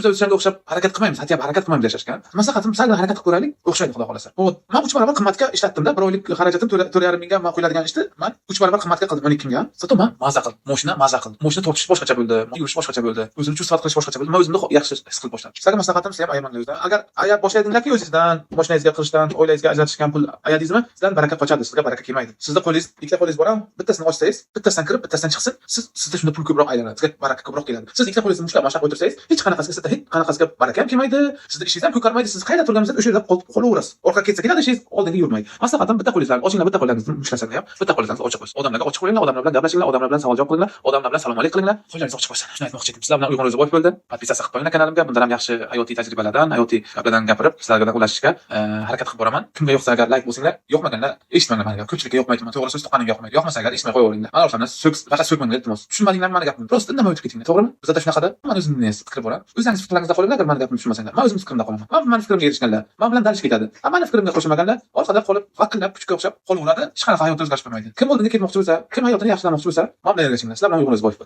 biz o'shanga o'xshab harakat qilmaymiz, aytyapman harakat qilmaymiz yashashga. Maslahatim sal harakat qilib ko'raylik, o'xshaydi xudo xolasa. Men 3 barobar qimmatga ishlatdim-da, bir oylik xarajatim 4,5 mingga men qo'yiladigan ishni men 3 barobar qimmatga qildim 12 mingga. Zato men maza qildim, mashina qildim. Mashina tortish boshqacha bo'ldi, yurish boshqacha bo'ldi, o'zini sifat qilish boshqacha bo'ldi. Men o'zimni yaxshi his qilib boshladim. Sizlarga maslahatim sizlar ham ayamanglar. Agar boshladinglarki o'zingizdan, mashinangizga qilishdan, oilangizga ajratishgan pul ayadingizmi, sizdan baraka qochadi, sizga baraka kelmaydi. Sizda qo'lingiz, ikkita qo'lingiz bor ham, bittasini ochsangiz, bittasidan kirib, bittasidan chiqsin, sizda shunda pul ko'proq aylanadi, sizga baraka ko'proq keladi. Siz ikkita qo'lingizni mushlab mashaq o'tirsangiz, hech qanaqasiga sizda hech qanaqasiga baraka ham kelmaydi, sizda ishingiz ham ko'karmaydi, siz qayerda turganingizni o'sha yerda qolaverasiz. Orqa ketsa ketadi, ishingiz oldinga yurmaydi. Maslahatim bitta qo'lingizni ochinglar, bitta qo'lingizni mushlashanglar ham, bitta qo'lingizni ochiq qo'ying. Odamlarga ochiq qo'yinglar, odamlar bilan gaplashinglar, odamlar bilan savol javob qilinglar, odamlar bilan salom alaykum qilinglar. Qo'lingizni ochiq qo'ysin. Shuni aytmoqchi edim. Sizlar bilan Uyg'un Ro'ziboyev bo'ldi. Podpisatsiya qilib qo'yinglar kanalimga. Bundan ham yaxshi hayotiy tajribalardan, hayotiy gaplardan gapirib, sizlarga bilan ulashishga harakat qilib boraman. Kimga yoqsa agar like bo'lsanglar, yoqmaganlar eshitmanglar meni. Ko'pchilikka yoqmaydi, to'g'ri so'z tuqqanimga yoqmaydi. Yoqmasa agar eshitmay qo'yaveringlar. Men orqamdan faqat so'kmanglar iltimos. Tushunmadinglarmi meni gapimni? Prosta indamay o'tib ketinglar, to'g'rimi? Bizda shunaqada men o'zimni fikr bor. O'zingiz fikrlaringizda qolinglar, agar meni gapimni tushunmasanglar. Men o'zim fikrimda qolaman. Men fikrimga erishganlar, men bilan dalish ketadi. Meni fikrimga qo'shilmaganlar orqada qolib, vaqillab, kuchga o'xshab qolaveradi. Hech qanaqa hayot o'zgarish bo'lmaydi. Kim oldinga ketmoqchi bo'lsa, kim hayotini yaxshilamoqchi bo'lsa, men bilan ergashinglar. Sizlar bilan Uyg'un Ro'ziboyev.